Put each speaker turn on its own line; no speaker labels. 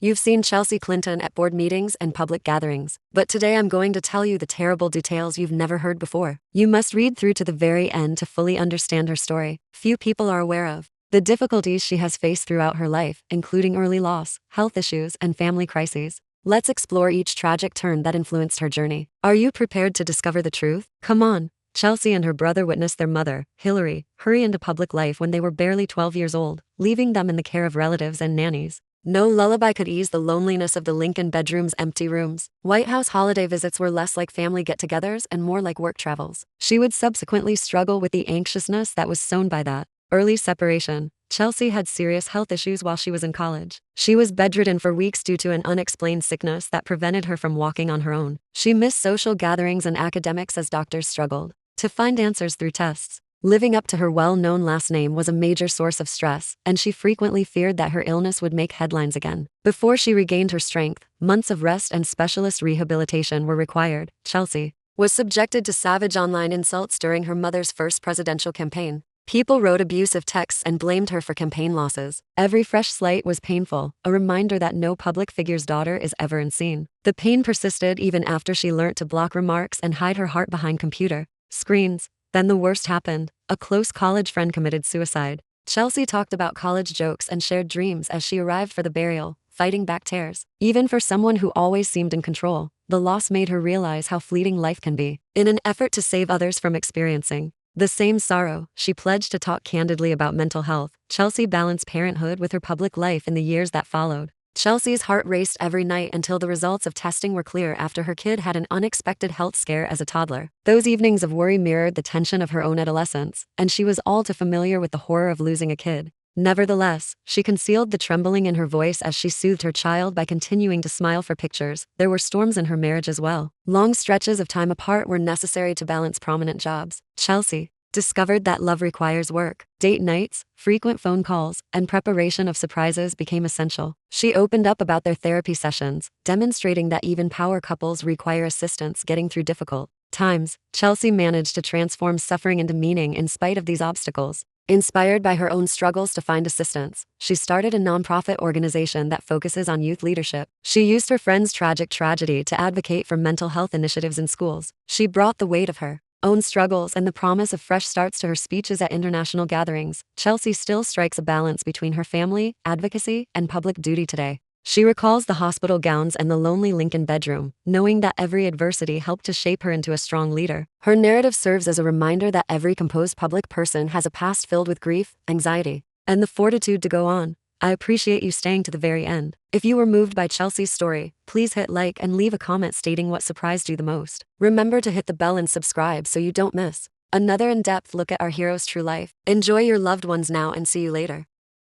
You've seen Chelsea Clinton at board meetings and public gatherings, but today I'm going to tell you the terrible details you've never heard before. You must read through to the very end to fully understand her story. Few people are aware of the difficulties she has faced throughout her life, including early loss, health issues, and family crises. Let's explore each tragic turn that influenced her journey. Are you prepared to discover the truth? Come on. Chelsea and her brother witnessed their mother, Hillary, hurry into public life when they were barely 12 years old, leaving them in the care of relatives and nannies. No lullaby could ease the loneliness of the Lincoln bedroom's empty rooms. White House holiday visits were less like family get-togethers and more like work travels. She would subsequently struggle with the anxiousness that was sown by that early separation. Chelsea had serious health issues while she was in college. She was bedridden for weeks due to an unexplained sickness that prevented her from walking on her own. She missed social gatherings and academics as doctors struggled to find answers through tests. Living up to her well-known last name was a major source of stress, and she frequently feared that her illness would make headlines again. Before she regained her strength, months of rest and specialist rehabilitation were required. Chelsea was subjected to savage online insults during her mother's first presidential campaign. People wrote abusive texts and blamed her for campaign losses. Every fresh slight was painful, a reminder that no public figure's daughter is ever unseen. The pain persisted even after she learnt to block remarks and hide her heart behind computer screens. Then the worst happened. A close college friend committed suicide. Chelsea talked about college jokes and shared dreams as she arrived for the burial, fighting back tears. Even for someone who always seemed in control, the loss made her realize how fleeting life can be. In an effort to save others from experiencing the same sorrow, she pledged to talk candidly about mental health. Chelsea balanced parenthood with her public life in the years that followed. Chelsea's heart raced every night until the results of testing were clear after her kid had an unexpected health scare as a toddler. Those evenings of worry mirrored the tension of her own adolescence, and she was all too familiar with the horror of losing a kid. Nevertheless, she concealed the trembling in her voice as she soothed her child by continuing to smile for pictures. There were storms in her marriage as well. Long stretches of time apart were necessary to balance prominent jobs. Chelsea discovered that love requires work. Date nights, frequent phone calls, and preparation of surprises became essential. She opened up about their therapy sessions, demonstrating that even power couples require assistance getting through difficult times. Chelsea managed to transform suffering into meaning in spite of these obstacles. Inspired by her own struggles to find assistance, she started a nonprofit organization that focuses on youth leadership. She used her friend's tragic tragedy to advocate for mental health initiatives in schools. She brought the weight of her own struggles and the promise of fresh starts to her speeches at international gatherings. Chelsea still strikes a balance between her family, advocacy, and public duty today. She recalls the hospital gowns and the lonely Lincoln bedroom, knowing that every adversity helped to shape her into a strong leader. Her narrative serves as a reminder that every composed public person has a past filled with grief, anxiety, and the fortitude to go on. I appreciate you staying to the very end. If you were moved by Chelsea's story, please hit like and leave a comment stating what surprised you the most. Remember to hit the bell and subscribe so you don't miss another in-depth look at our hero's true life. Enjoy your loved ones now and see you later.